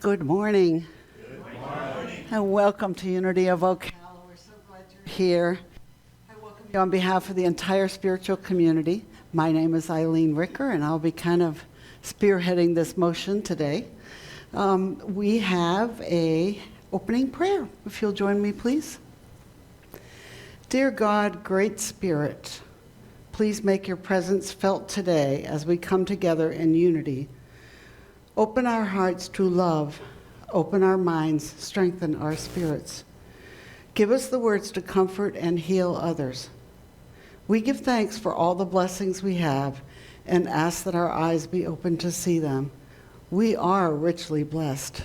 Good morning. Good morning. And welcome to Unity of Ocala. We're so glad you're here. I welcome you on behalf of the entire spiritual community. My name is Eileen Ricker, and I'll be kind of spearheading this motion today. We have a opening prayer. If you'll join me, please. Dear God, Great Spirit, please make your presence felt today as we come together in unity. Open our hearts to love, open our minds, strengthen our spirits. Give us the words to comfort and heal others. We give thanks for all the blessings we have and ask that our eyes be open to see them. We are richly blessed.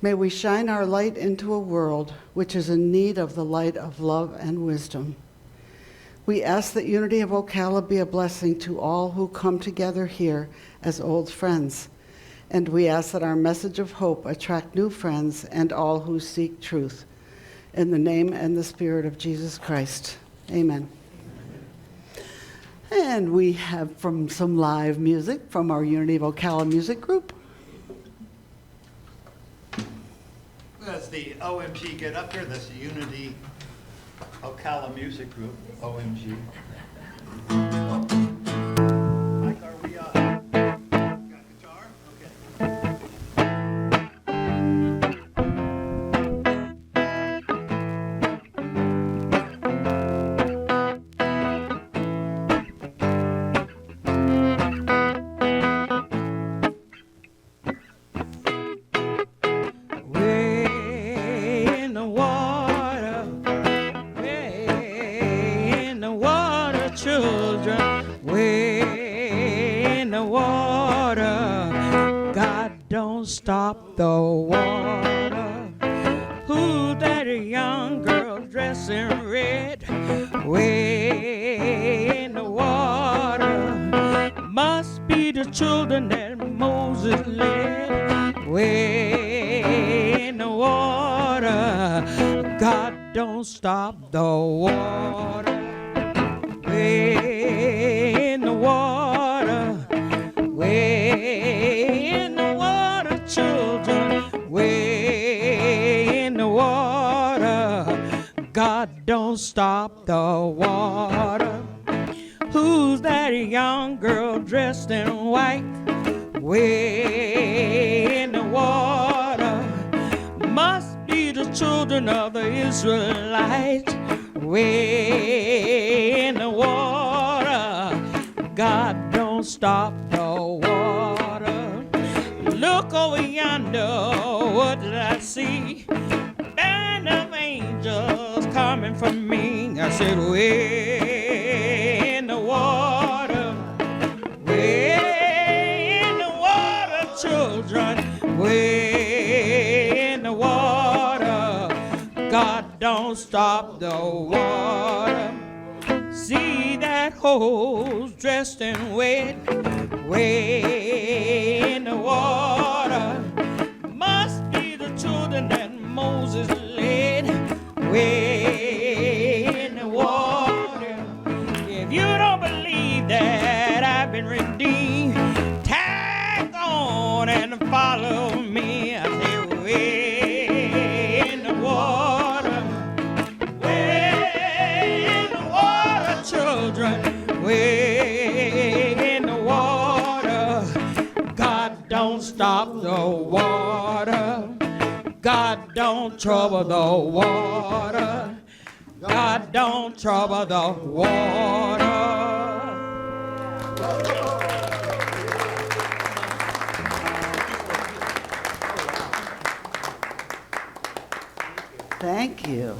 May we shine our light into a world which is in need of the light of love and wisdom. We ask that Unity of Ocala be a blessing to all who come together here as old friends. And we ask that our message of hope attract new friends and all who seek truth. In the name and the Spirit of Jesus Christ. Amen. And we have some live music from our Unity of Ocala music group. As the OMG get up here, that's the Unity Ocala music group, OMG. Mike, are we got guitar? Okay. Stop the water. Who's that young girl dressed in red? Way in the water. Must be the children that Moses led. Way in the water. God don't stop the water. Way in the water. Way in the water, children, way in the water. God don't stop the water. Who's that young girl dressed in white? Way in the water. Must be the children of the Israelites. Way in the water. God don't stop the water. Look over yonder, what did I see? A band of angels coming from me. I said, way in the water, way in the water, children, way in the water. God don't stop the water. See that hose dressed in wet, way in the water. Must be the children that Moses led, way in the water. If you don't believe that I've been redeemed, tag on and follow me. I say, way in the water, way in the water, children, way in the water. God don't stop the water. God don't trouble the water. God don't trouble the water. Thank you.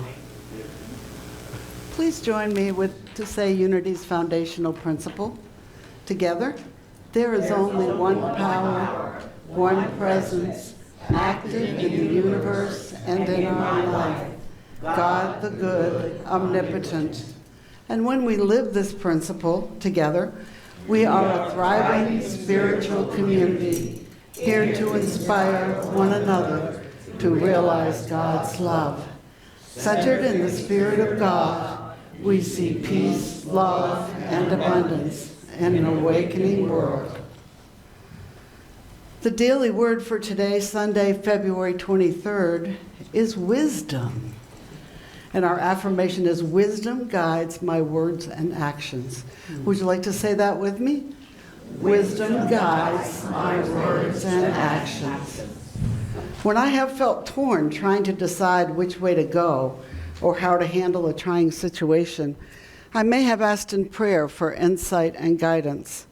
Please join me to say Unity's foundational principle. Together, there is only one power, one presence, active in the universe and in our life. God the good, omnipotent. And when we live this principle together, we are a thriving spiritual community, here to inspire one another to realize God's love. Centered in the Spirit of God, we see peace, love, and abundance in an awakening world. The daily word for today, Sunday, February 23rd, is wisdom. And our affirmation is, wisdom guides my words and actions. Would you like to say that with me? Wisdom guides my words and actions. When I have felt torn trying to decide which way to go or how to handle a trying situation, I may have asked in prayer for insight and guidance.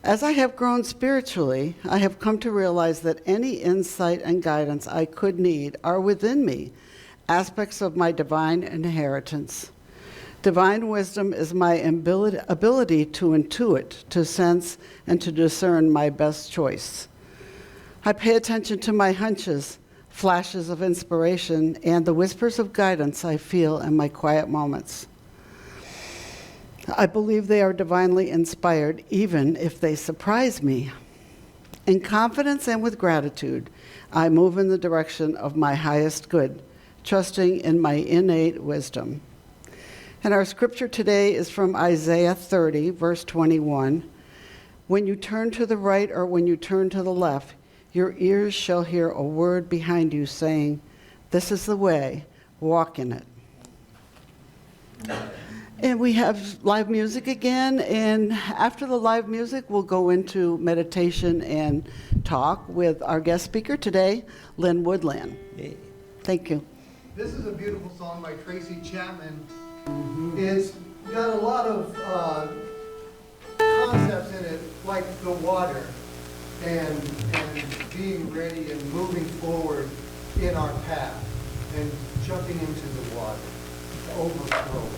As I have grown spiritually, I have come to realize that any insight and guidance I could need are within me, aspects of my divine inheritance. Divine wisdom is my ability to intuit, to sense, and to discern my best choice. I pay attention to my hunches, flashes of inspiration, and the whispers of guidance I feel in my quiet moments. I believe they are divinely inspired, even if they surprise me. In confidence and with gratitude, I move in the direction of my highest good, trusting in my innate wisdom. And our scripture today is from Isaiah 30, verse 21. When you turn to the right or when you turn to the left, your ears shall hear a word behind you saying, "This is the way, walk in it." And we have live music again, and after the live music, we'll go into meditation and talk with our guest speaker today, Lynn Woodland. Thank you. This is a beautiful song by Tracy Chapman. It's got a lot of concepts in it, like the water and being ready and moving forward in our path and jumping into the water, overflowing.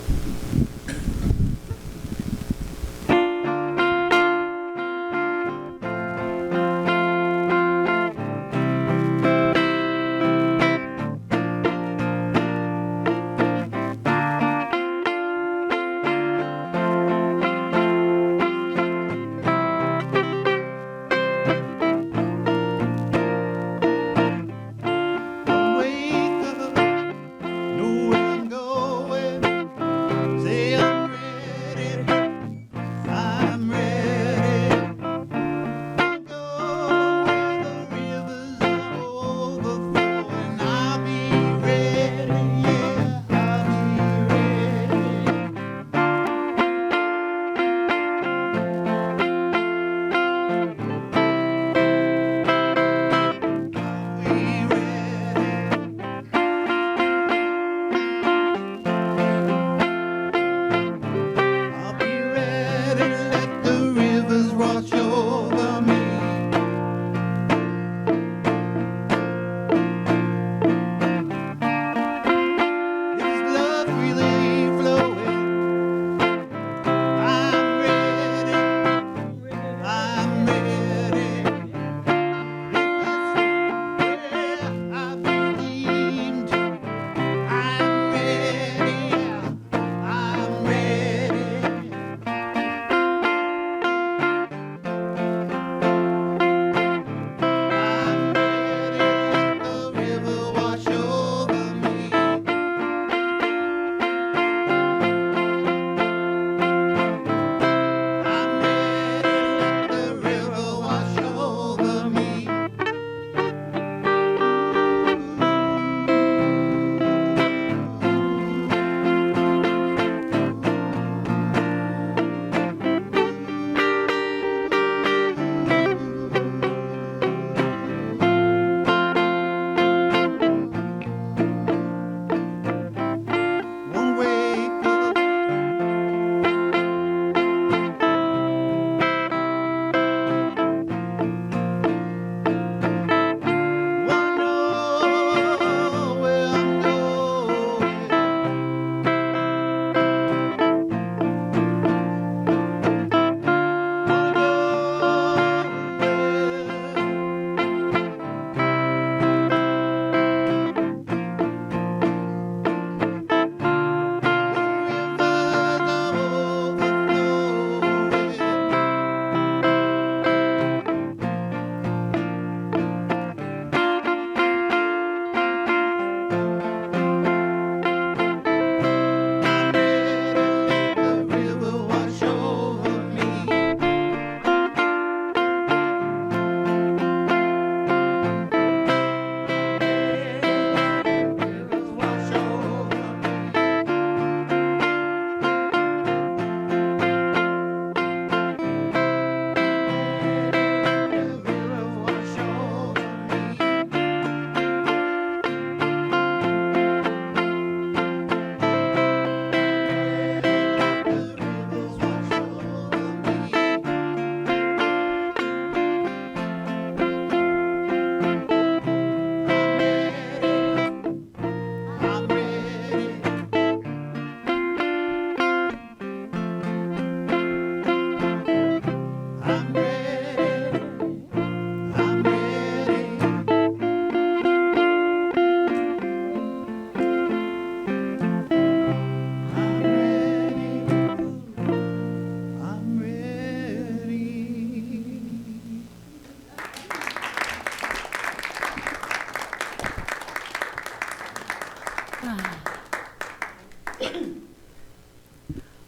Wake up, know where I'm going. Say I'm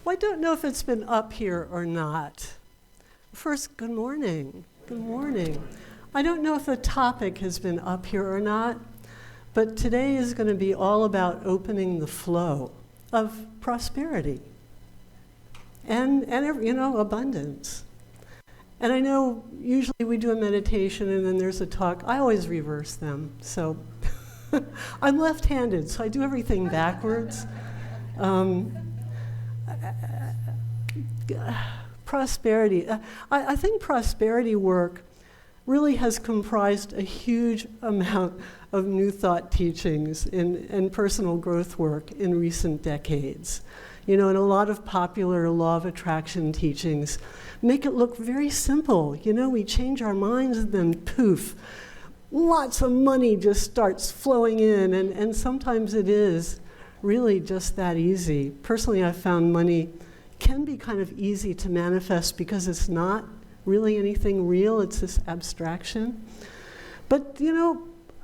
Well, I don't know if it's been up here or not. First, good morning. Good morning. I don't know if the topic has been up here or not, but today is going to be all about opening the flow of prosperity and abundance. And I know usually we do a meditation and then there's a talk. I always reverse them. So I'm left-handed, so I do everything backwards. Prosperity. I think prosperity work really has comprised a huge amount of New Thought teachings and personal growth work in recent decades. And a lot of popular law of attraction teachings make it look very simple. We change our minds and then poof, lots of money just starts flowing in, and sometimes it is really just that easy. Personally, I've found money can be kind of easy to manifest because it's not really anything real, it's this abstraction. But,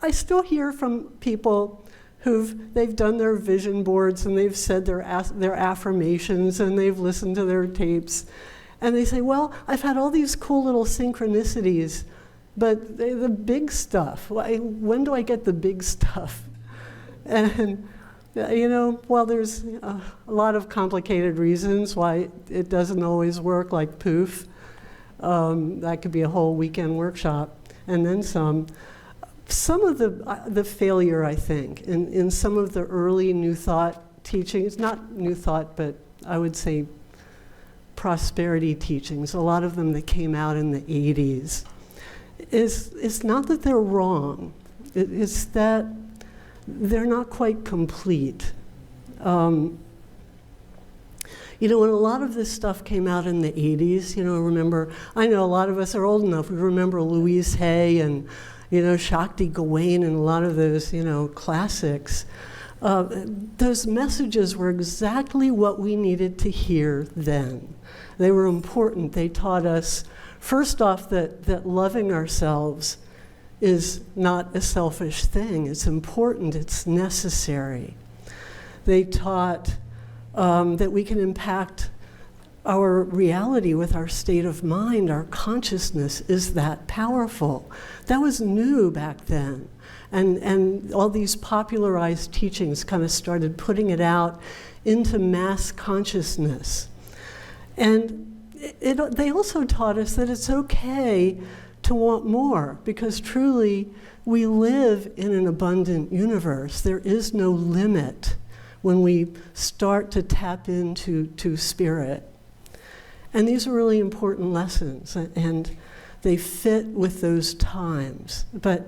I still hear from people they've done their vision boards and they've said their affirmations and they've listened to their tapes. And they say, well, I've had all these cool little synchronicities, but the big stuff, when do I get the big stuff? And, well, there's a lot of complicated reasons why it doesn't always work, like poof. That could be a whole weekend workshop, and then some. Some of the failure, I think, in some of the early New Thought teachings, not New Thought, but I would say prosperity teachings, a lot of them that came out in the 80s, it's not that they're wrong, it's that they're not quite complete. When a lot of this stuff came out in the 80s, remember, I know a lot of us are old enough, we remember Louise Hay and Shakti Gawain and a lot of those, classics. Those messages were exactly what we needed to hear then. They were important. They taught us, first off, that loving ourselves is not a selfish thing. It's important. It's necessary. They taught that we can impact our reality with our state of mind. Our consciousness is that powerful. That was new back then. And all these popularized teachings kind of started putting it out into mass consciousness. And they also taught us that it's okay to want more, because truly we live in an abundant universe. There is no limit when we start to tap into spirit. And these are really important lessons, and they fit with those times. But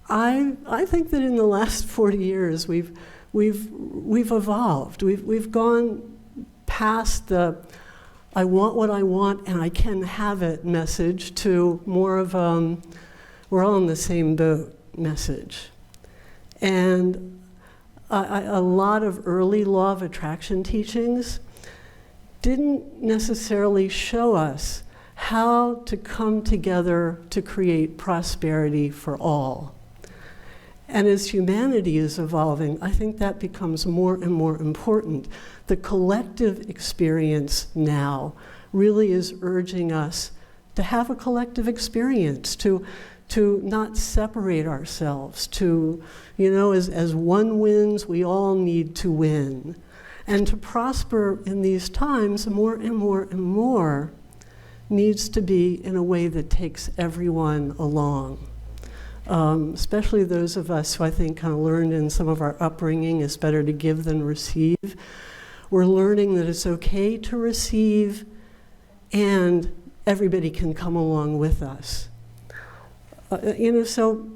I think that in the last 40 years we've evolved. We've gone past the "I want what I want and I can have it" message to more of "we're all in the same boat" message. And a lot of early law of attraction teachings didn't necessarily show us how to come together to create prosperity for all. And as humanity is evolving, I think that becomes more and more important. The collective experience now really is urging us to have a collective experience, to not separate ourselves, to, as one wins, we all need to win. And to prosper in these times, more and more and more needs to be in a way that takes everyone along. Especially those of us who I think kind of learned in some of our upbringing it's better to give than receive. We're learning that it's okay to receive and everybody can come along with us. So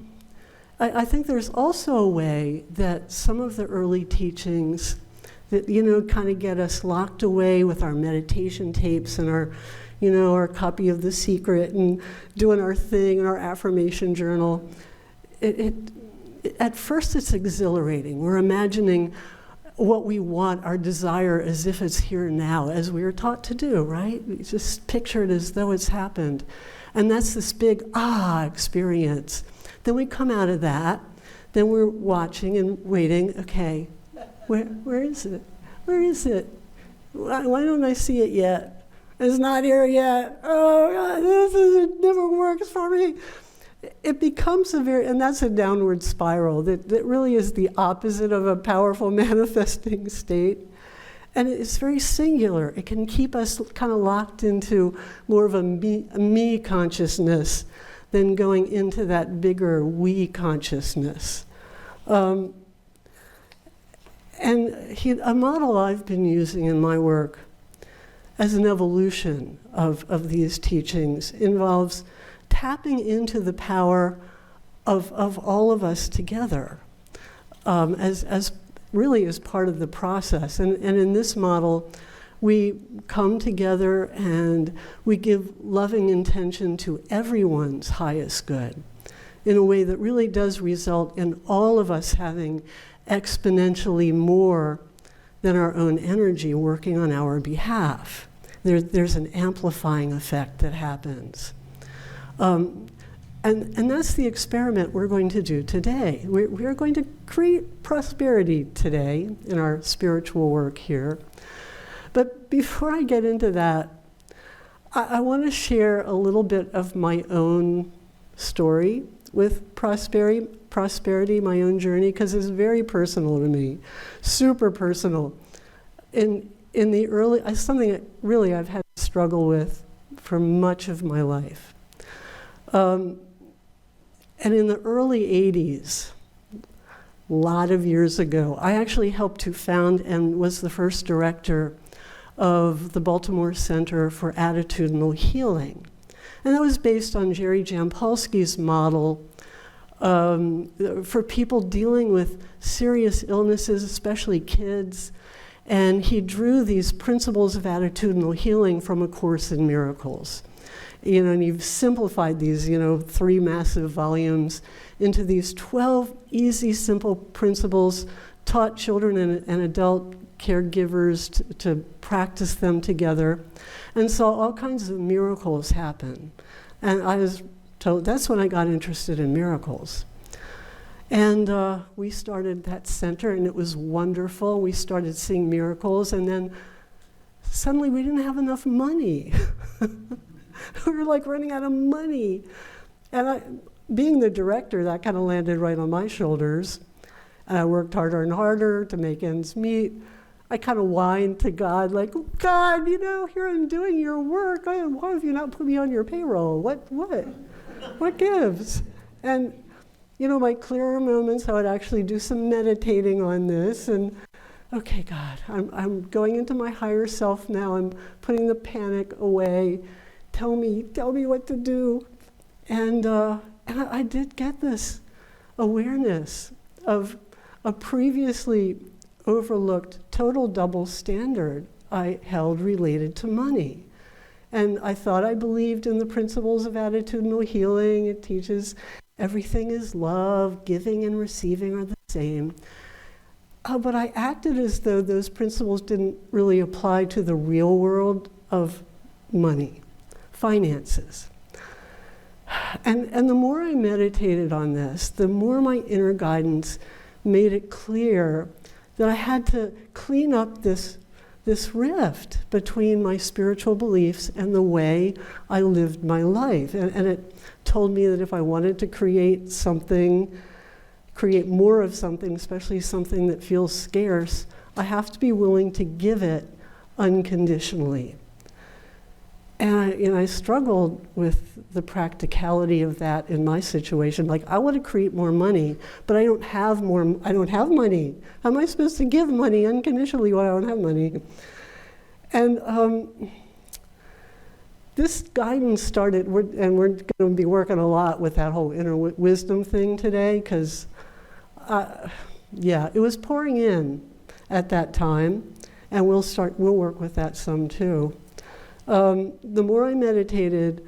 I think there's also a way that some of the early teachings that, kind of get us locked away with our meditation tapes and our copy of The Secret and doing our thing and our affirmation journal. At first it's exhilarating. We're imagining what we want, our desire, as if it's here now, as we were taught to do, right? We just picture it as though it's happened. And that's this big experience. Then we come out of that. then we're watching and waiting. Okay, where is it? Where is it? Why don't I see it yet? It's not here yet. Oh God, it never works for me. It becomes and that's a downward spiral that really is the opposite of a powerful manifesting state. And it's very singular. It can keep us kind of locked into more of a me consciousness than going into that bigger we consciousness. And a model I've been using in my work as an evolution of these teachings involves tapping into the power of all of us together as really as part of the process. And in this model, we come together and we give loving intention to everyone's highest good in a way that really does result in all of us having exponentially more than our own energy working on our behalf. There's an amplifying effect that happens. And that's the experiment we're going to do today. We're going to create prosperity today in our spiritual work here. But before I get into that, I want to share a little bit of my own story with prosperity, my own journey, because it's very personal to me, super personal. In the early, something that really I've had to struggle with for much of my life. And in the early 80s, a lot of years ago, I actually helped to found and was the first director of the Baltimore Center for Attitudinal Healing. And that was based on Jerry Jampolsky's model for people dealing with serious illnesses, especially kids. And he drew these principles of attitudinal healing from A Course in Miracles. And you've simplified these, 3 massive volumes into these 12 easy, simple principles, taught children and adult caregivers to practice them together, and saw all kinds of miracles happen. And I was told, that's when I got interested in miracles. And we started that center, and it was wonderful. We started seeing miracles, and then suddenly we didn't have enough money. We were like running out of money. And being the director, that kind of landed right on my shoulders. And I worked harder and harder to make ends meet. I kind of whined to God, like, God, here I'm doing your work. Why have you not put me on your payroll? What gives? And, my clearer moments, I would actually do some meditating on this. And, okay, God, I'm going into my higher self now. I'm putting the panic away. Tell me what to do. And I did get this awareness of a previously overlooked total double standard I held related to money. And I thought I believed in the principles of attitudinal healing. It teaches everything is love, giving and receiving are the same. But I acted as though those principles didn't really apply to the real world of money, finances. And the more I meditated on this, the more my inner guidance made it clear that I had to clean up this rift between my spiritual beliefs and the way I lived my life. And it told me that if I wanted to create more of something, especially something that feels scarce, I have to be willing to give it unconditionally. And I struggled with the practicality of that in my situation. Like, I want to create more money, but I don't have money. How am I supposed to give money unconditionally when I don't have money? And this guidance started, and we're going to be working a lot with that whole inner wisdom thing today, because, it was pouring in at that time, and we'll work with that some too. The more I meditated,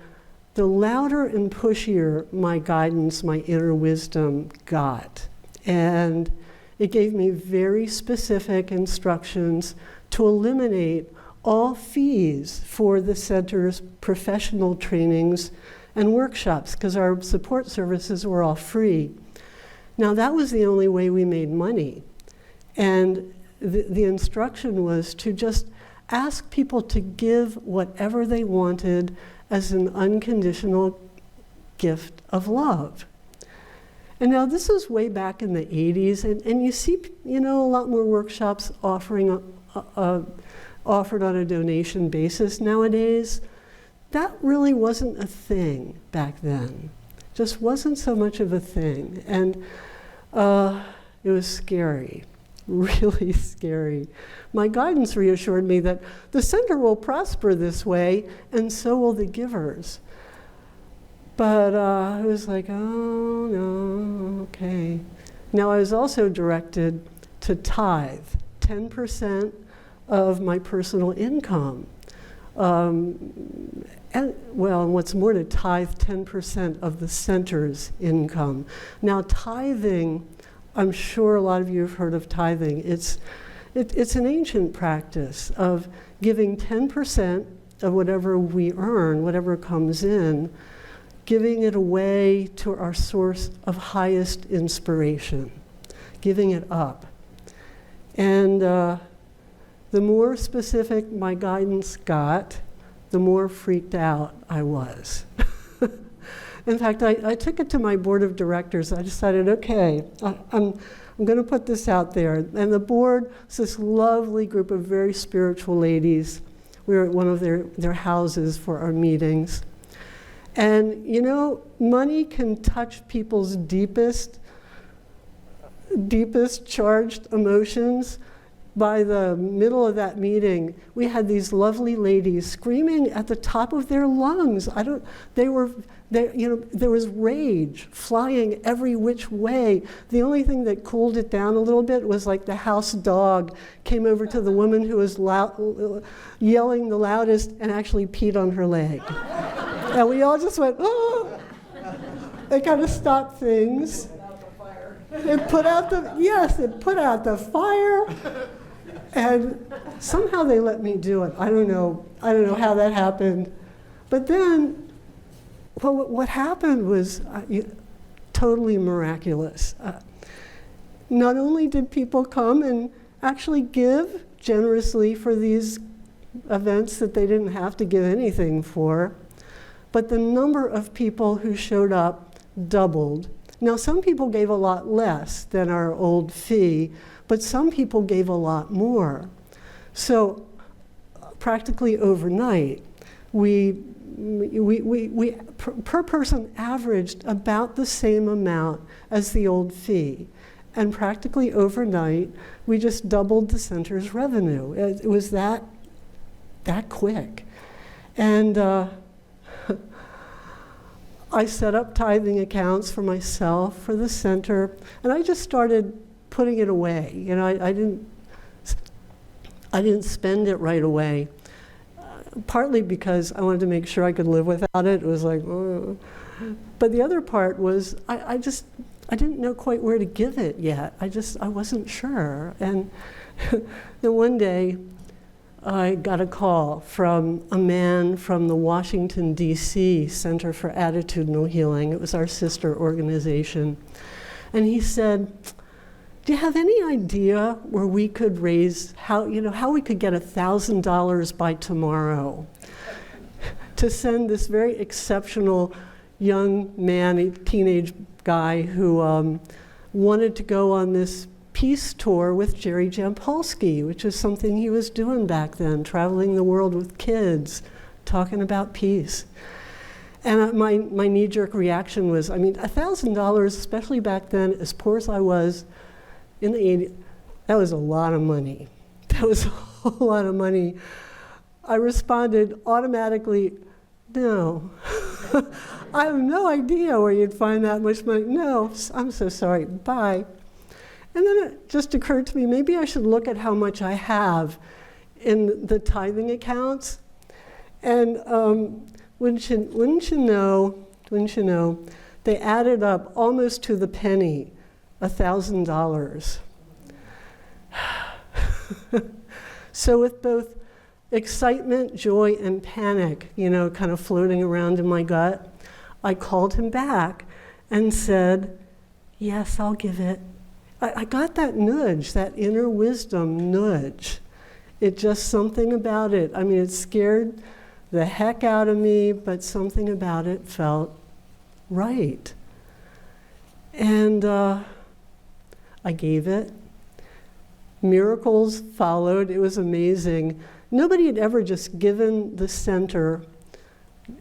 the louder and pushier my guidance, my inner wisdom got. And it gave me very specific instructions to eliminate all fees for the center's professional trainings and workshops, because our support services were all free. Now, that was the only way we made money. And the instruction was to just ask people to give whatever they wanted as an unconditional gift of love. And now this is way back in the 80s, and you see, a lot more workshops offered on a donation basis nowadays. That really wasn't a thing back then. Just wasn't so much of a thing. And it was scary, really scary. My guidance reassured me that the center will prosper this way, and so will the givers. But I was like, oh, no, okay. Now, I was also directed to tithe 10% of my personal income. And what's more, to tithe 10% of the center's income. Now, tithing, I'm sure a lot of you have heard of tithing. It's an ancient practice of giving 10% of whatever we earn, whatever comes in, giving it away to our source of highest inspiration, giving it up. And the more specific my guidance got, the more freaked out I was. In fact, I took it to my board of directors. I decided, okay, I'm going to put this out there. And the board was this lovely group of very spiritual ladies. We were at one of their houses for our meetings. And money can touch people's deepest charged emotions. By the middle of that meeting, we had these lovely ladies screaming at the top of their lungs. There was rage flying every which way. The only thing that cooled it down a little bit was like the house dog came over to the woman who was yelling the loudest and actually peed on her leg. And we all just went, oh! It kind of stopped things. It put out the fire. And somehow they let me do it. I don't know how that happened. But then, what happened was totally miraculous. Not only did people come and actually give generously for these events that they didn't have to give anything for, but the number of people who showed up doubled. Now, some people gave a lot less than our old fee, but some people gave a lot more. So practically overnight, we per person averaged about the same amount as the old fee. And practically overnight, we just doubled the center's revenue. It was that quick. And I set up tithing accounts for myself, for the center, and I just started putting it away. I didn't spend it right away, partly because I wanted to make sure I could live without it. It was like, oh. But the other part was I didn't know quite where to give it yet. I wasn't sure. And then one day, I got a call from a man from the Washington, D.C. Center for Attitudinal Healing. It was our sister organization. And he said, do you have any idea where we could raise, how we could get $1,000 by tomorrow to send this very exceptional young man, a teenage guy who wanted to go on this peace tour with Jerry Jampolsky, which is something he was doing back then, traveling the world with kids, talking about peace. And my knee-jerk reaction was, $1,000, especially back then, as poor as I was in the 80s, that was a lot of money. That was a whole lot of money. I responded automatically, no. I have no idea where you'd find that much money. No, I'm so sorry, bye. And then it just occurred to me, maybe I should look at how much I have in the tithing accounts. And wouldn't you know, they added up almost to the penny, $1,000. So with both excitement, joy, and panic, kind of floating around in my gut, I called him back and said, yes, I'll give it. I got that nudge, that inner wisdom nudge. It just something about it. I mean, it scared the heck out of me, but something about it felt right. And I gave it. Miracles followed. It was amazing. Nobody had ever just given the center,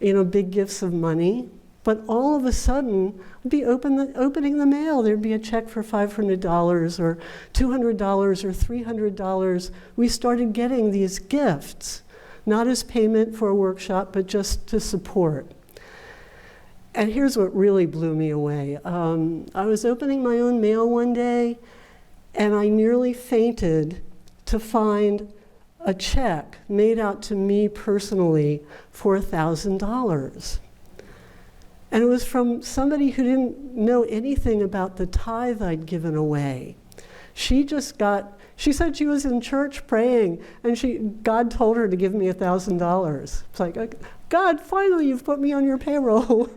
big gifts of money. But all of a sudden, I'd be opening the mail. There'd be a check for $500 or $200 or $300. We started getting these gifts, not as payment for a workshop, but just to support. And here's what really blew me away. I was opening my own mail one day, and I nearly fainted to find a check made out to me personally for $1,000. And it was from somebody who didn't know anything about the tithe I'd given away. She said she was in church praying, and God told her to give me $1,000. It's like, God, finally you've put me on your payroll.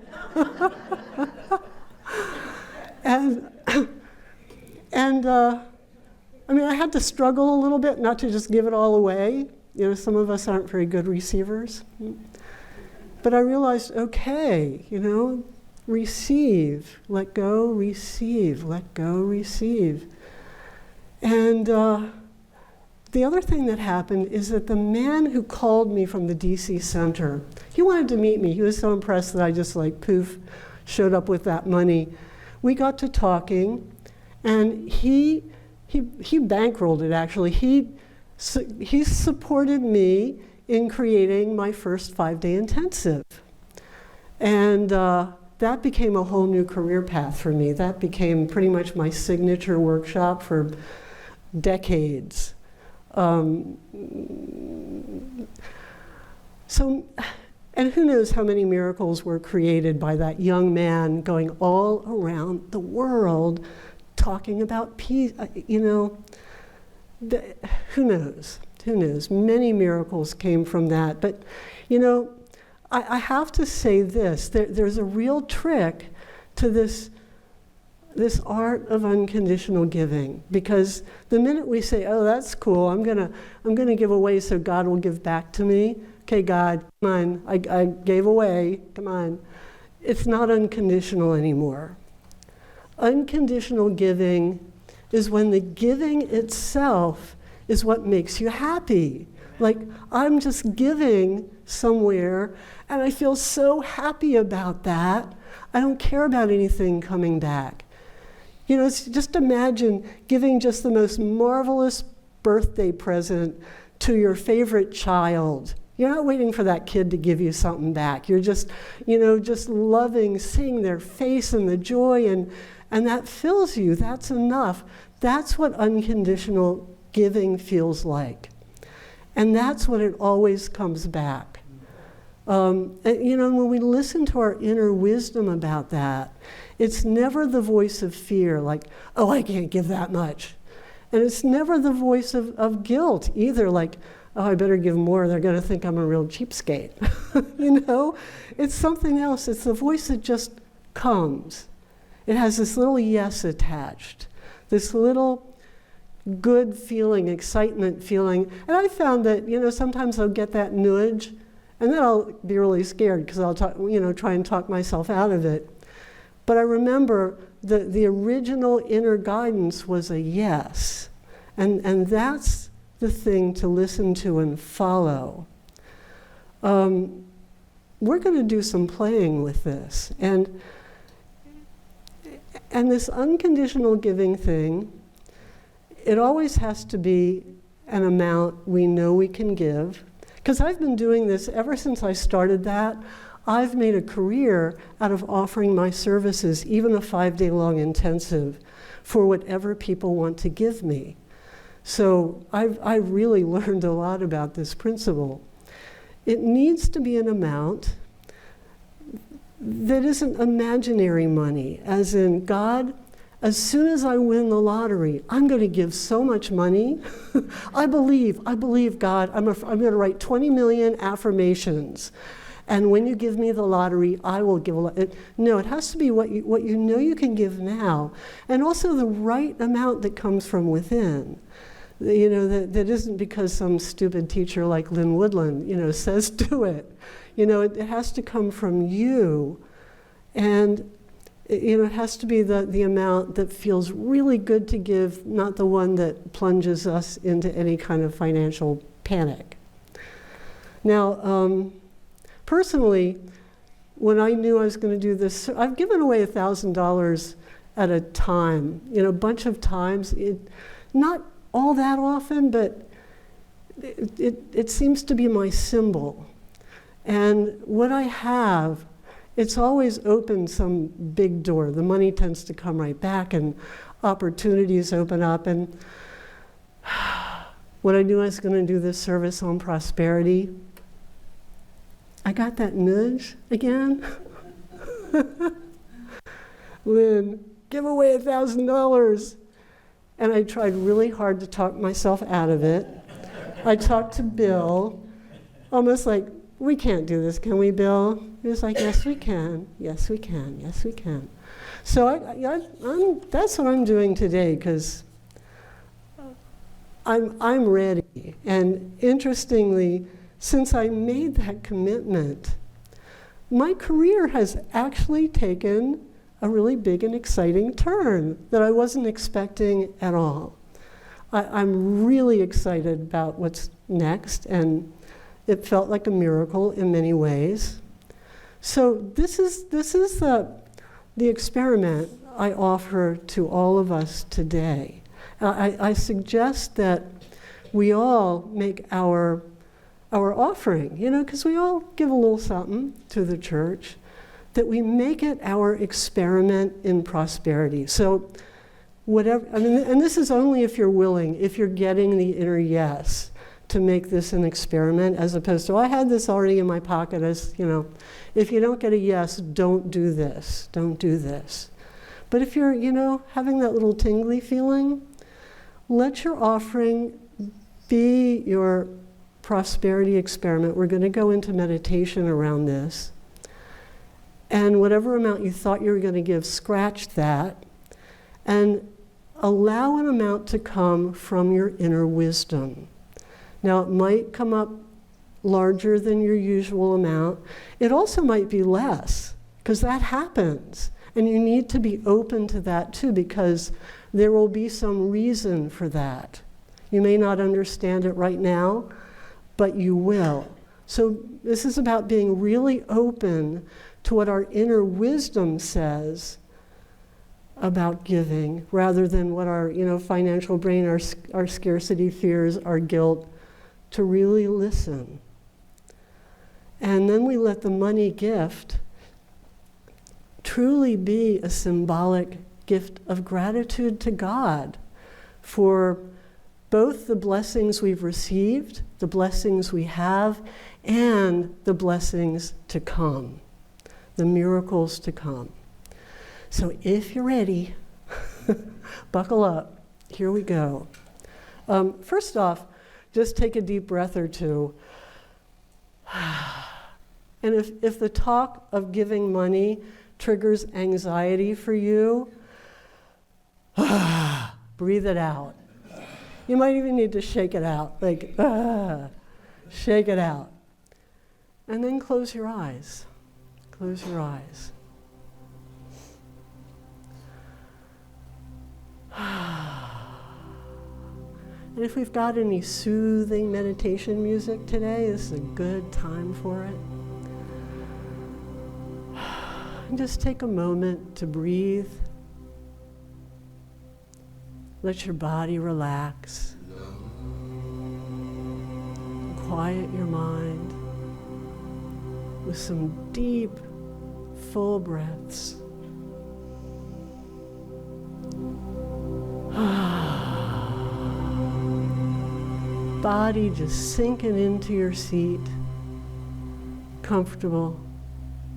I had to struggle a little bit not to just give it all away. Some of us aren't very good receivers. But I realized, okay, receive, let go, receive, let go, receive. And the other thing that happened is that the man who called me from the DC Center, he wanted to meet me. He was so impressed that I just poof, showed up with that money. We got to talking, and he bankrolled it, actually. He supported me in creating my first 5-day intensive. And that became a whole new career path for me. That became pretty much my signature workshop for decades. And who knows how many miracles were created by that young man going all around the world talking about peace, who knows? Who knows? Many miracles came from that. But, I have to say this. There's a real trick to this art of unconditional giving. Because the minute we say, oh, that's cool, I'm gonna give away so God will give back to me. Okay, God, come on, I gave away, come on. It's not unconditional anymore. Unconditional giving is when the giving itself is what makes you happy. Like, I'm just giving somewhere, and I feel so happy about that. I don't care about anything coming back. Just imagine giving just the most marvelous birthday present to your favorite child. You're not waiting for that kid to give you something back. You're just, just loving, seeing their face and the joy, and that fills you. That's enough. That's what unconditional giving feels like. And that's what it always comes back. When we listen to our inner wisdom about that, it's never the voice of fear, like, oh, I can't give that much. And it's never the voice of guilt either, like, oh, I better give more, they're going to think I'm a real cheapskate. It's something else. It's the voice that just comes. It has this little yes attached, this little good feeling, excitement feeling. And I found that, sometimes I'll get that nudge, and then I'll be really scared because I'll try and talk myself out of it. But I remember the original inner guidance was a yes. And that's the thing to listen to and follow. We're going to do some playing with this. And this unconditional giving thing, it always has to be an amount we know we can give. Because I've been doing this ever since I started that. I've made a career out of offering my services, even a 5-day-long intensive, for whatever people want to give me. So I've really learned a lot about this principle. It needs to be an amount that isn't imaginary money, as in, God, as soon as I win the lottery, I'm going to give so much money. I believe, God, I'm going to write 20 million affirmations. and when you give me the lottery, I will give a lot. No, it has to be what you know you can give now, and also the right amount that comes from within. You know, that isn't because some stupid teacher like Lynn Woodland, you know, says do it. You know, it has to come from you, and you know, it has to be the amount that feels really good to give, not the one that plunges us into any kind of financial panic. Now, personally, when I knew I was going to do this, I've given away $1,000 at a time, you know, a bunch of times. Not all that often, but it seems to be my symbol. And what I have, it's always opened some big door. The money tends to come right back, and opportunities open up. And when I knew I was going to do this service on prosperity, I got that nudge again. Lynn, give away $1,000. And I tried really hard to talk myself out of it. I talked to Bill, almost like, we can't do this, can we, Bill? He was like, yes, we can. Yes, we can. Yes, we can. So that's what I'm doing today, because I'm ready. And interestingly, since I made that commitment, my career has actually taken a really big and exciting turn that I wasn't expecting at all. I'm really excited about what's next, and it felt like a miracle in many ways. So this is the experiment I offer to all of us today. I suggest that we all make our offering, you know, because we all give a little something to the church, that we make it our experiment in prosperity. So whatever, I mean, and this is only if you're willing, if you're getting the inner yes to make this an experiment, as opposed to, I had this already in my pocket, as, you know, if you don't get a yes, don't do this, don't do this. But if you're, you know, having that little tingly feeling, let your offering be your prosperity experiment. We're going to go into meditation around this. And whatever amount you thought you were going to give, scratch that, and allow an amount to come from your inner wisdom. Now, it might come up larger than your usual amount. It also might be less, because that happens. And you need to be open to that too, because there will be some reason for that. You may not understand it right now, but you will. So this is about being really open to what our inner wisdom says about giving, rather than what our, you know, financial brain, our scarcity fears, our guilt, to really listen. And then we let the money gift truly be a symbolic gift of gratitude to God for both the blessings we've received, the blessings we have, and the blessings to come, the miracles to come. So if you're ready, buckle up. Here we go. First off, just take a deep breath or two. And if the talk of giving money triggers anxiety for you, breathe it out. You might even need to shake it out, like, shake it out. And then close your eyes. Close your eyes. And if we've got any soothing meditation music today, this is a good time for it. And just take a moment to breathe. Let your body relax. Quiet your mind with some deep, full breaths. Body just sinking into your seat, comfortable,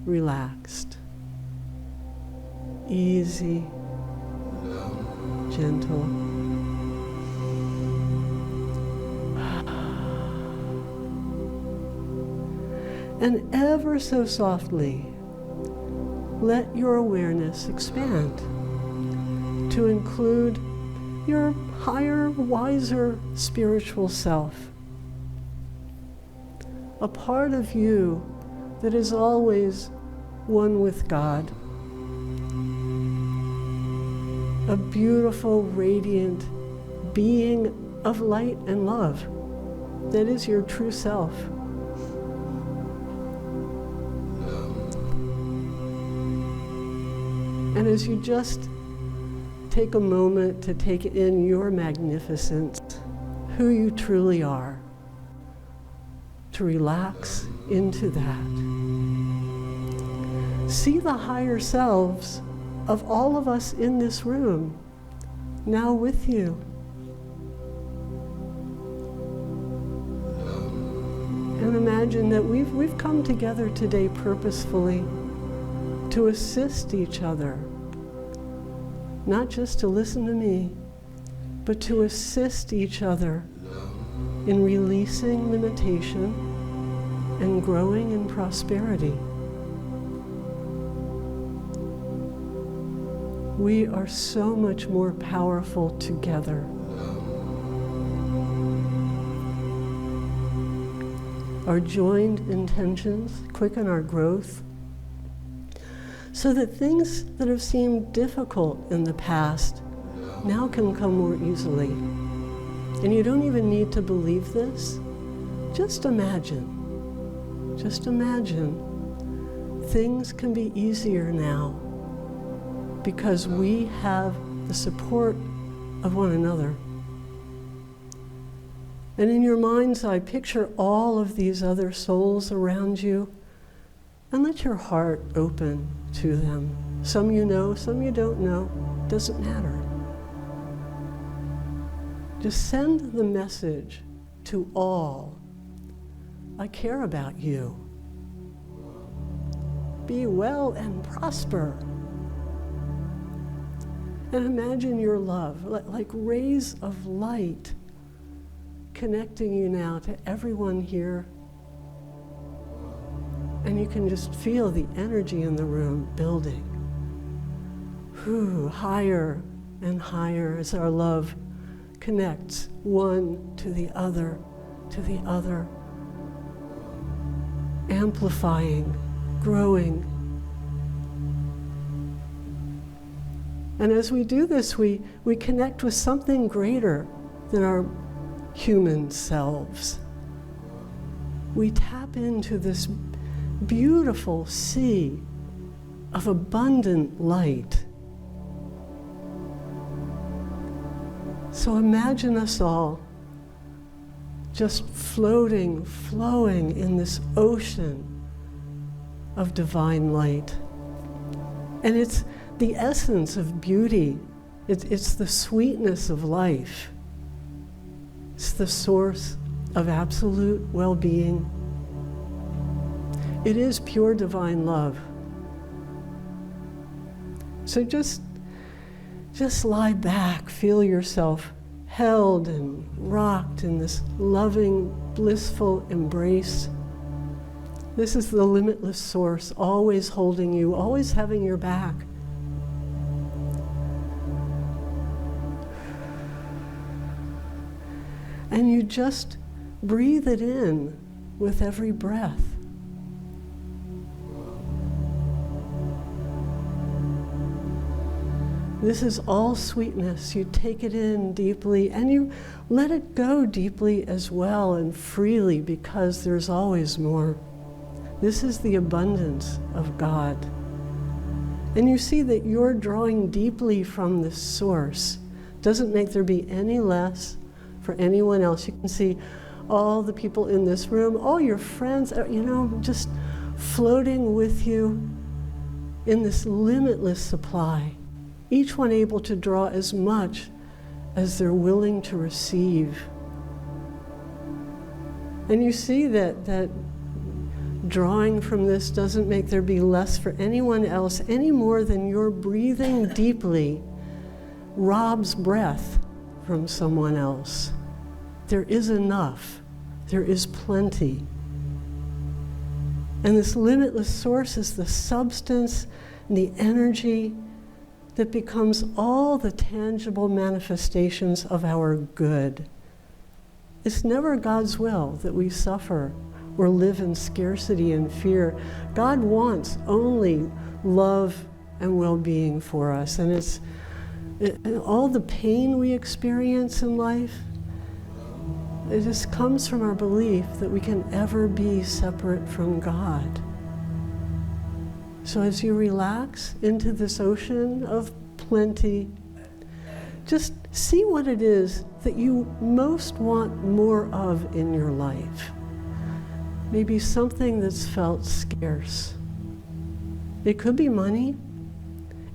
relaxed, easy, gentle. And ever so softly, let your awareness expand to include your higher, wiser spiritual self. A part of you that is always one with God. A beautiful, radiant being of light and love. That is your true self. And as you just take a moment to take in your magnificence, who you truly are, to relax into that. See the higher selves of all of us in this room, now with you. And imagine that we've come together today purposefully to assist each other, not just to listen to me, but to assist each other in releasing limitation and growing in prosperity. We are so much more powerful together. Our joined intentions quicken our growth so that things that have seemed difficult in the past now can come more easily. And you don't even need to believe this. Just imagine things can be easier now because we have the support of one another. And in your mind's eye, picture all of these other souls around you and let your heart open to them. Some you know, some you don't know, doesn't matter. Just send the message to all. I care about you. Be well and prosper. And imagine your love, like rays of light, connecting you now to everyone here. And you can just feel the energy in the room building. Higher and higher as our love connects one to the other, amplifying, growing. And as we do this, we connect with something greater than our human selves. We tap into this beautiful sea of abundant light. So imagine us all just floating, flowing in this ocean of divine light. And it's the essence of beauty. It's the sweetness of life. It's the source of absolute well-being. It is pure divine love. So just lie back, feel yourself held and rocked in this loving, blissful embrace. This is the limitless source, always holding you, always having your back. And you just breathe it in with every breath. This is all sweetness. You take it in deeply and you let it go deeply as well and freely, because there's always more. This is the abundance of God. And you see that you're drawing deeply from this source. Doesn't make there be any less for anyone else. You can see all the people in this room, all your friends, just floating with you in this limitless supply. Each one able to draw as much as they're willing to receive. And you see that drawing from this doesn't make there be less for anyone else any more than your breathing deeply robs breath from someone else. There is enough. There is plenty. And this limitless source is the substance and the energy that becomes all the tangible manifestations of our good. It's never God's will that we suffer or live in scarcity and fear. God wants only love and well-being for us. And all the pain we experience in life, it just comes from our belief that we can ever be separate from God. So as you relax into this ocean of plenty, just see what it is that you most want more of in your life. Maybe something that's felt scarce. It could be money.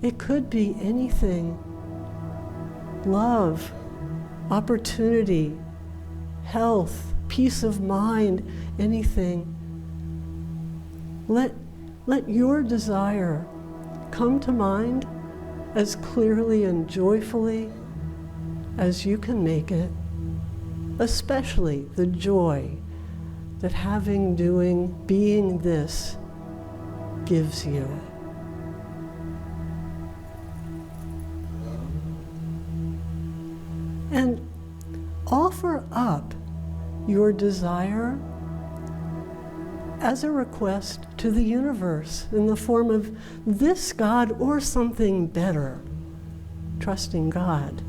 It could be anything. Love, opportunity, health, peace of mind, anything. Let your desire come to mind as clearly and joyfully as you can make it, especially the joy that having, doing, being this gives you. And offer up your desire as a request to the universe in the form of this God or something better, trusting God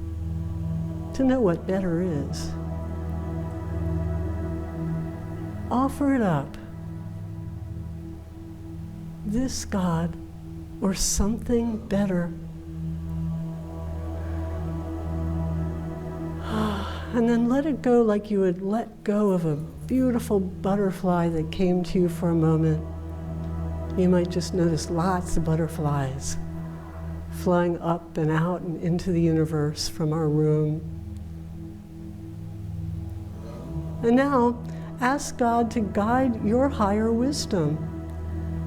to know what better is. Offer it up. This God or something better. And then let it go like you would let go of a beautiful butterfly that came to you for a moment. You might just notice lots of butterflies flying up and out and into the universe from our room. And now, ask God to guide your higher wisdom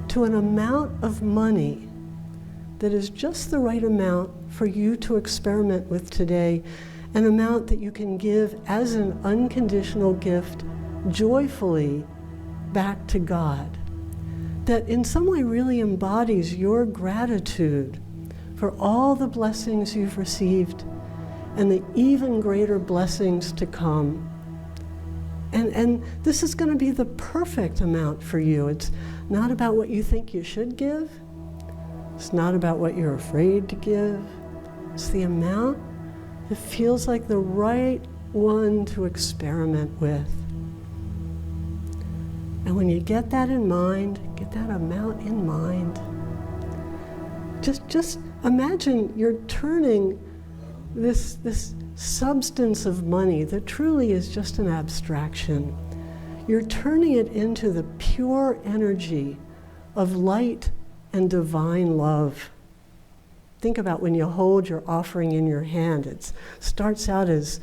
to an amount of money that is just the right amount for you to experiment with today, an amount that you can give as an unconditional gift joyfully back to God, that in some way really embodies your gratitude for all the blessings you've received and the even greater blessings to come. And this is going to be the perfect amount for you. It's not about what you think you should give. It's not about what you're afraid to give. It's the amount that feels like the right one to experiment with. And when you get that in mind, get that amount in mind, just imagine you're turning this substance of money that truly is just an abstraction. You're turning it into the pure energy of light and divine love. Think about when you hold your offering in your hand. It starts out as,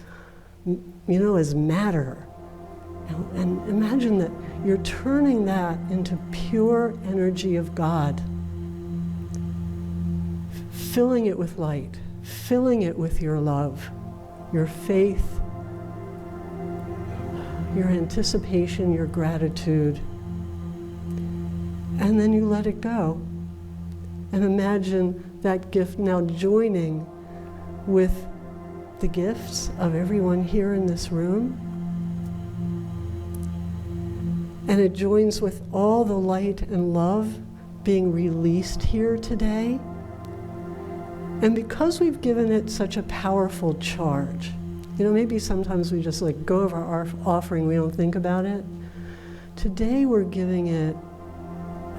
as matter. And imagine that you're turning that into pure energy of God, filling it with light, filling it with your love, your faith, your anticipation, your gratitude. And then you let it go. And imagine that gift now joining with the gifts of everyone here in this room. And it joins with all the light and love being released here today. And because we've given it such a powerful charge, maybe sometimes we just let go of our offering, we don't think about it. Today we're giving it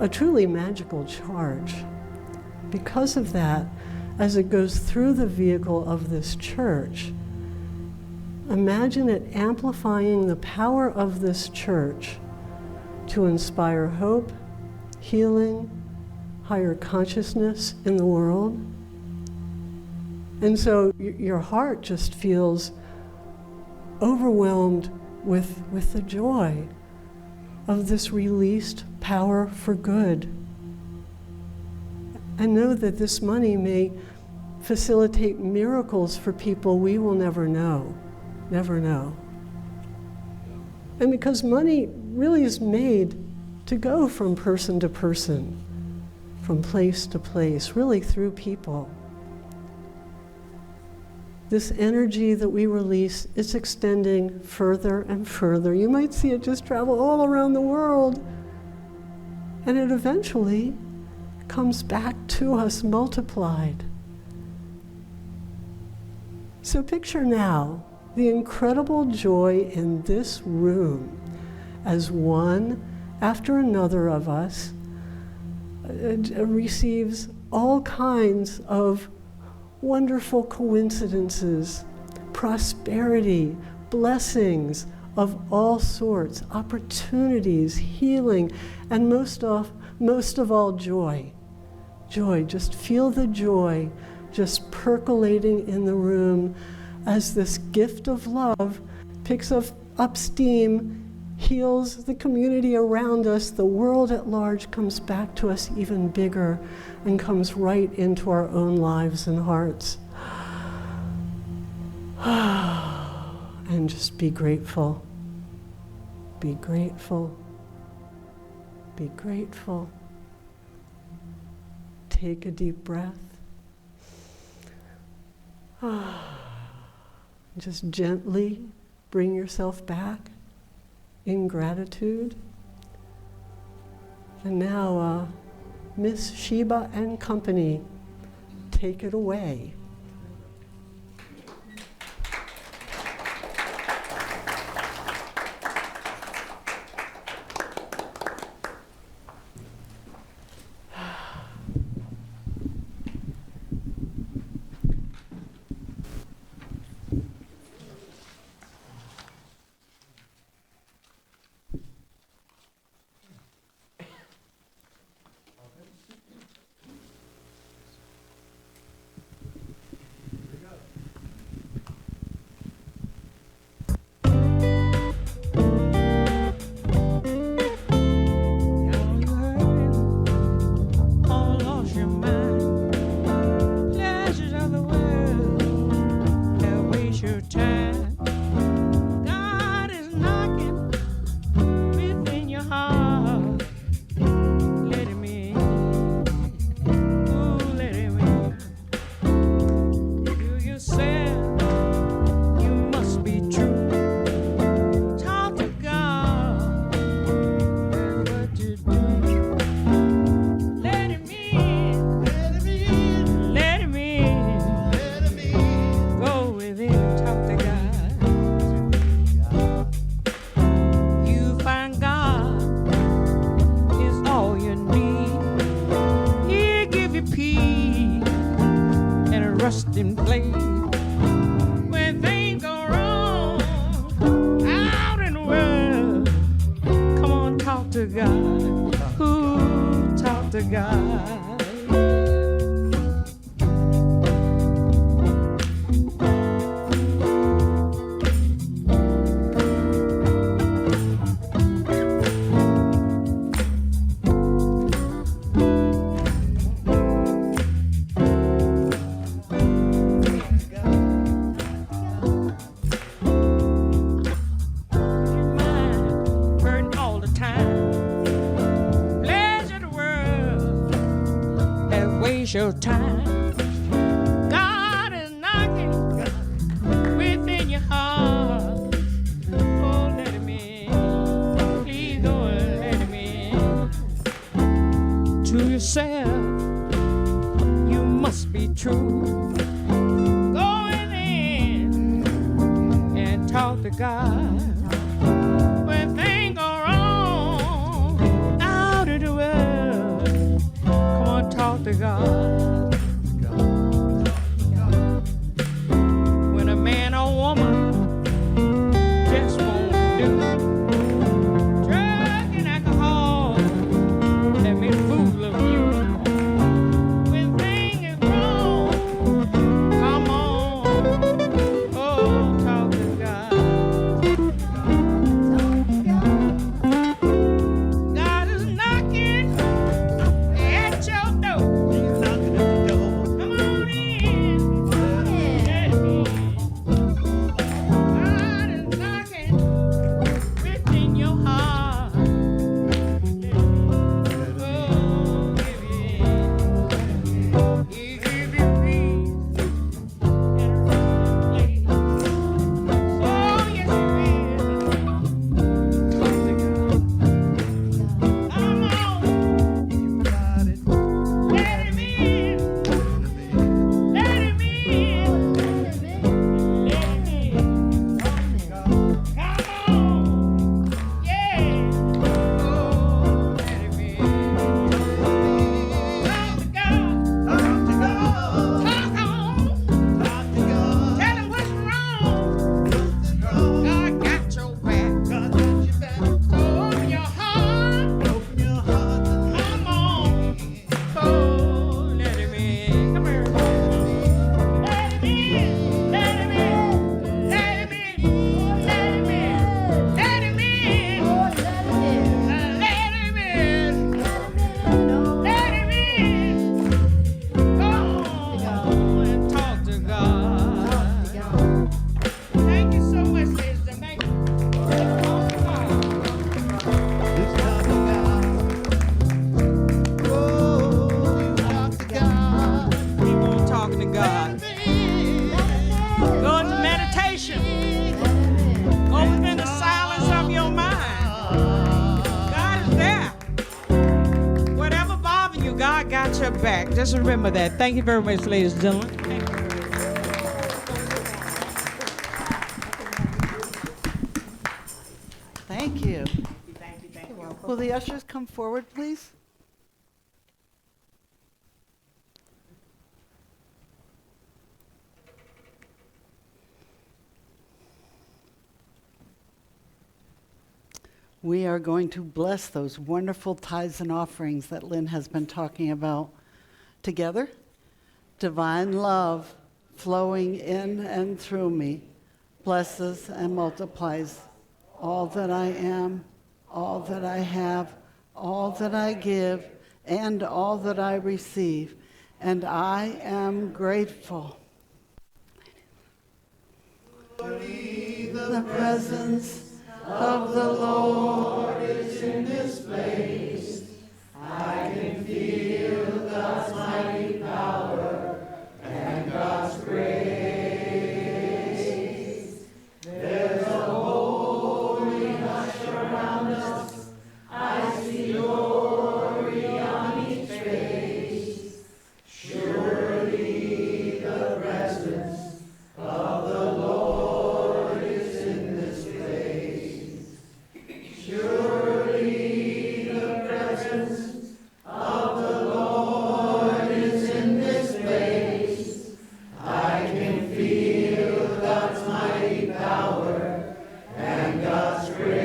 a truly magical charge. Because of that, as it goes through the vehicle of this church, imagine it amplifying the power of this church to inspire hope, healing, higher consciousness in the world. And so your heart just feels overwhelmed with the joy of this released power for good. And know that this money may facilitate miracles for people we will never know. And because money really is made to go from person to person, from place to place, really through people. This energy that we release is extending further and further. You might see it just travel all around the world, and it eventually comes back to us multiplied. So picture now the incredible joy in this room as one after another of us receives all kinds of wonderful coincidences, prosperity, blessings of all sorts, opportunities, healing, and most of all, joy. Joy, just feel the joy just percolating in the room as this gift of love picks up steam, heals the community around us, the world at large comes back to us even bigger and comes right into our own lives and hearts. And just be grateful. Be grateful. Be grateful. Take a deep breath. Just gently bring yourself back in gratitude. And now, Miss Sheba and company, take it away. In place when things go wrong out in the world. Come on, talk to God. Who talk to God? Your time. God is knocking within your heart. Oh, let him in. Please, oh, let him in. To yourself, you must be true. Go in and talk to God. When things go wrong out of the world, come on, talk to God. When a man or woman just won't do, drug and alcohol that make a fool of you. When things is wrong, come on, oh, talk to God. water back. Just remember that. Thank you very much, ladies and gentlemen. Thank you. Will the ushers come forward, please? We are going to bless those wonderful tithes and offerings that Lynn has been talking about together. Divine love flowing in and through me blesses and multiplies all that I am, all that I have, all that I give, and all that I receive. And I am grateful. The presence of the Lord is in this place. I can feel God's mighty power and God's grace. There's a holy hush around us. I see glory on each face. Surely the presence of the Lord is in this place. Surely the presence of the Lord is in this place. I can feel God's mighty power and God's grace.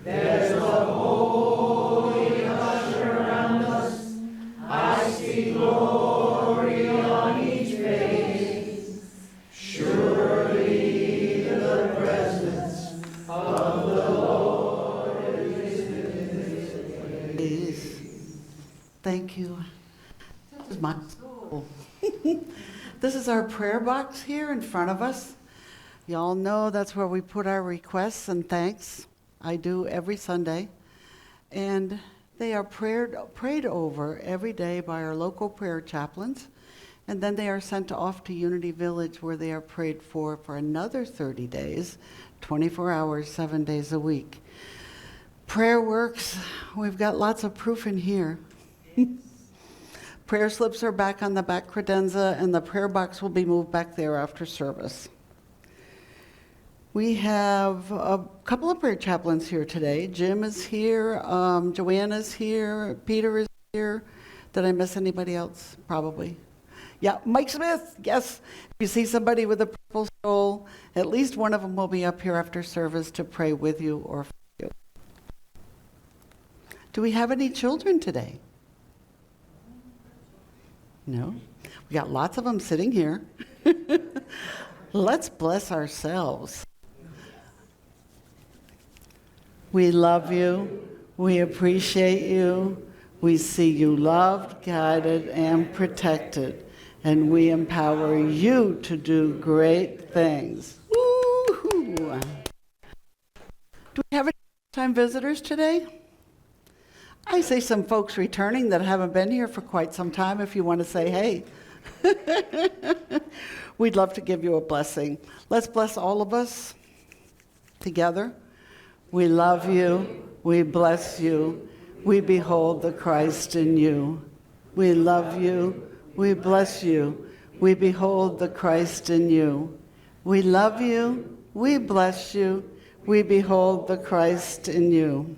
There's a holy hush around us. I see glory on each face. Surely the presence of the Lord is in this place. Thank you. This is my soul. This is our prayer box here in front of us. Y'all know that's where we put our requests and thanks. I do every Sunday. And they are prayed over every day by our local prayer chaplains. And then they are sent off to Unity Village where they are prayed for another 30 days, 24 hours, 7 days a week. Prayer works. We've got lots of proof in here. Prayer slips are back on the back credenza, and the prayer box will be moved back there after service. We have a couple of prayer chaplains here today. Jim is here, Joanna's here, Peter is here. Did I miss anybody else? Probably. Yeah, Mike Smith, yes. If you see somebody with a purple soul, at least one of them will be up here after service to pray with you or for you. Do we have any children today? No? We got lots of them sitting here. Let's bless ourselves. We love you. We appreciate you. We see you loved, guided, and protected. And we empower you to do great things. Woo-hoo. Do we have any first-time visitors today? I see some folks returning that haven't been here for quite some time if you want to say hey. We'd love to give you a blessing. Let's bless all of us together. We love you. We bless you. We behold the Christ in you. We love you. We bless you. We behold the Christ in you. We love you. We bless you. We behold the Christ in you.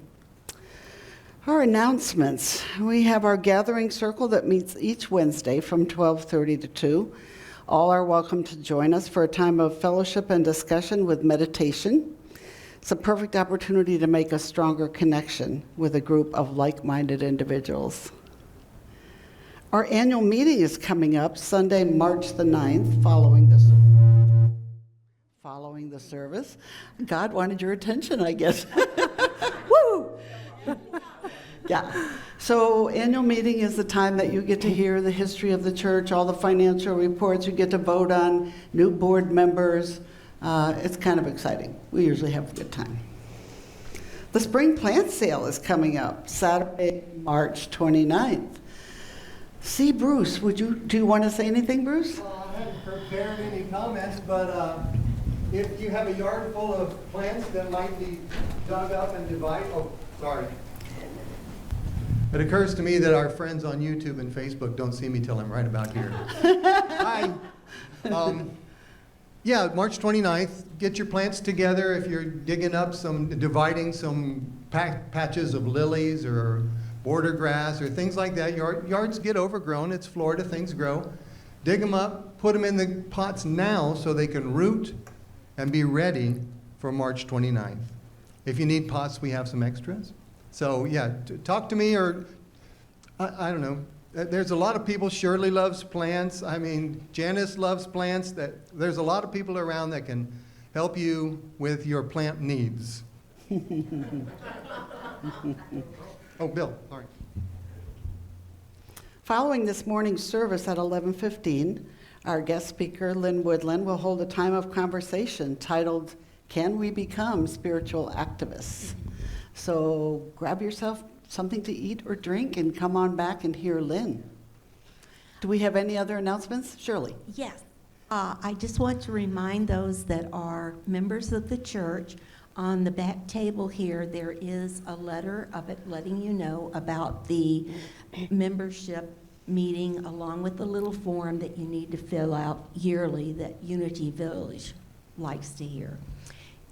Our announcements. We have our gathering circle that meets each Wednesday from 12:30 to 2. All are welcome to join us for a time of fellowship and discussion with meditation. It's a perfect opportunity to make a stronger connection with a group of like-minded individuals. Our annual meeting is coming up Sunday, March the 9th, following the service. God wanted your attention, I guess. Woo! Yeah. So annual meeting is the time that you get to hear the history of the church, all the financial reports. You get to vote on new board members. It's kind of exciting. We usually have a good time. The spring plant sale is coming up Saturday, March 29th. See, Bruce, do you want to say anything, Bruce? Well, I hadn't prepared any comments, but if you have a yard full of plants that might be dug up and divided, It occurs to me that our friends on YouTube and Facebook don't see me till I'm right about here. Hi. Yeah, March 29th, get your plants together. If you're dividing some patches of lilies or border grass or things like that, yards get overgrown. It's Florida, things grow. Dig them up, put them in the pots now so they can root and be ready for March 29th. If you need pots, we have some extras. So yeah, talk to me, or I don't know. There's a lot of people. Shirley loves plants. I mean, Janice loves plants. There's a lot of people around that can help you with your plant needs. Oh, Bill, sorry. Following this morning's service at 11:15, our guest speaker, Lynn Woodland, will hold a time of conversation titled, "Can We Become Spiritual Activists?" So grab yourself something to eat or drink and come on back and hear Lynn. Do we have any other announcements? Shirley? Yes. I just want to remind those that are members of the church, on the back table here, there is a letter of it letting you know about the membership meeting, along with a little form that you need to fill out yearly that Unity Village likes to hear.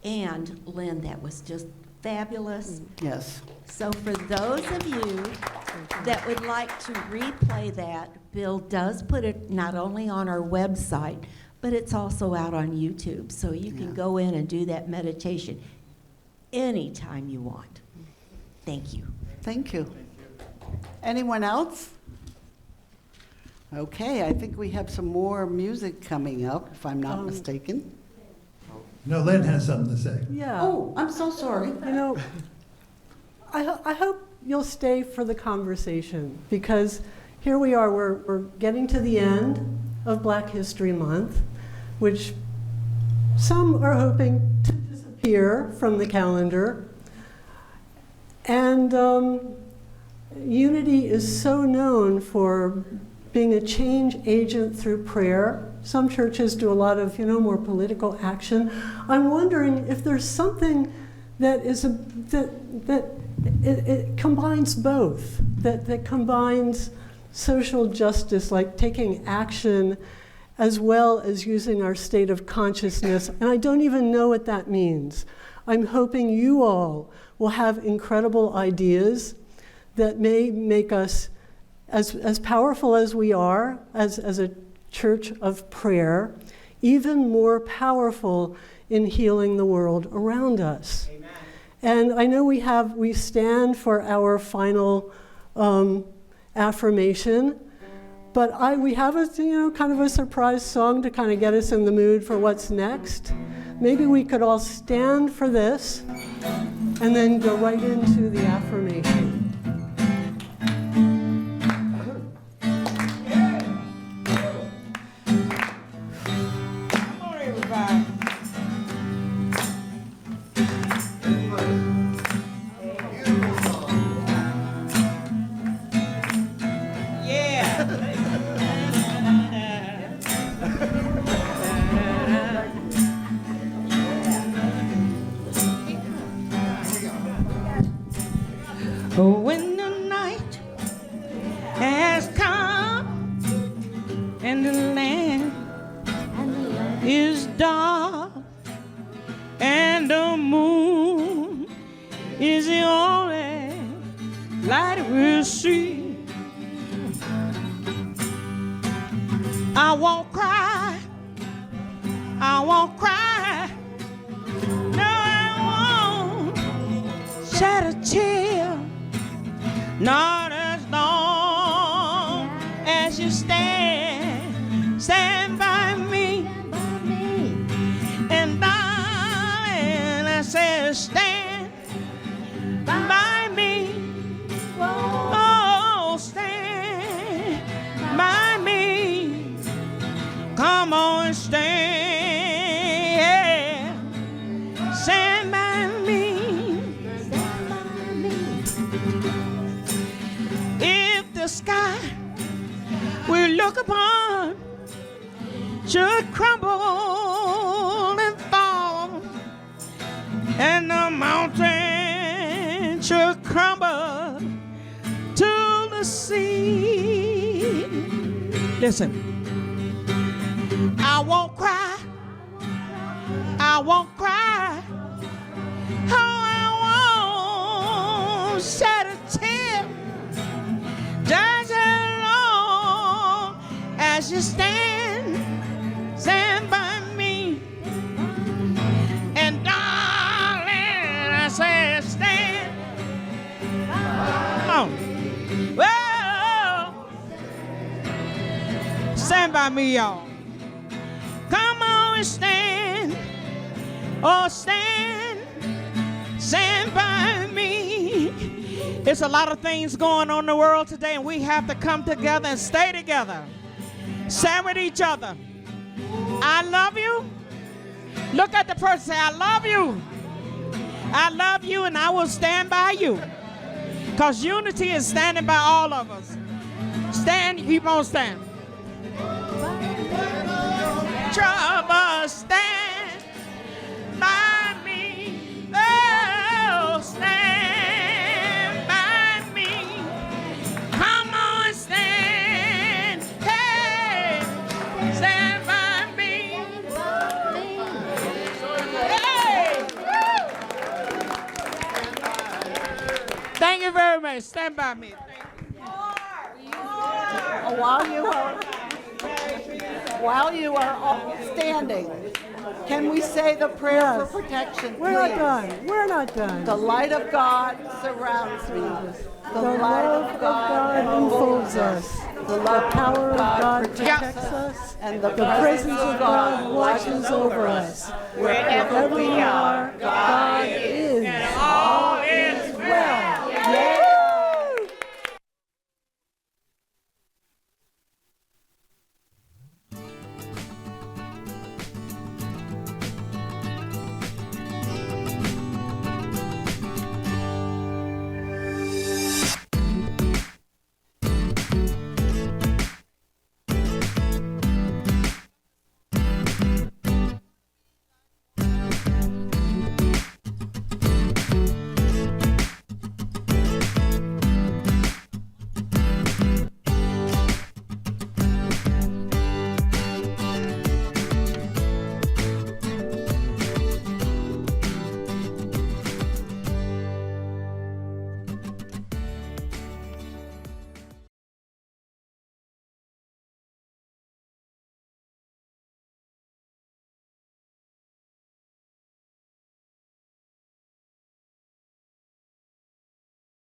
And Lynn, that was just fabulous. Yes. So for those of you that would like to replay that, Bill does put it not only on our website, but it's also out on YouTube. So you can go in and do that meditation anytime you want. Thank you. Thank you. Anyone else? Okay, I think we have some more music coming up, if I'm not mistaken. No, Lynn has something to say. Yeah. Oh, I'm so sorry. You know, I hope you'll stay for the conversation, because here we are, we're getting to the end of Black History Month, which some are hoping to disappear from the calendar. And Unity is so known for being a change agent through prayer. Some churches do a lot of, more political action. I'm wondering if there's something that is it combines both, that combines social justice, like taking action, as well as using our state of consciousness. And I don't even know what that means. I'm hoping you all will have incredible ideas that may make us, as powerful as we are, as a church of prayer, even more powerful in healing the world around us. Amen. And I know we stand for our final affirmation, but we have a kind of a surprise song to kind of get us in the mood for what's next. Maybe we could all stand for this and then go right into the affirmation. When the night has come and the land is dark and the moon is the only light we'll see, I won't cry, no, I won't shed a tear. Not as long as you stand by me. And darling, I said stand by me. Oh, stand by me. Come on, stand. Stand by me. The sky we look upon should crumble and fall, and the mountain should crumble to Listen. I won't cry. I won't cry. Oh, I won't shed a tear. Just as long as you stand by me. And darling, I say stand. Oh. Well, stand by me, y'all. Come on and stand. Oh, stand by me. It's a lot of things going on in the world today, and we have to come together and stay together. Stand with each other. I love you. Look at the person, say, I love you. I love you, and I will stand by you. Because unity is standing by all of us. Stand, keep on standing. Trouble, stand by me. Oh, stand by me. Come on, stand. Hey, stand by me. Hey. Thank you very much. Stand by me. While you are all standing, can we say the prayer for protection, We're not please? done. We're not done. The light of God surrounds me. The The light love of of God God enfolds us. The love Power of God protects protects us. and the The presence of God watches over us. wherever Wherever we are,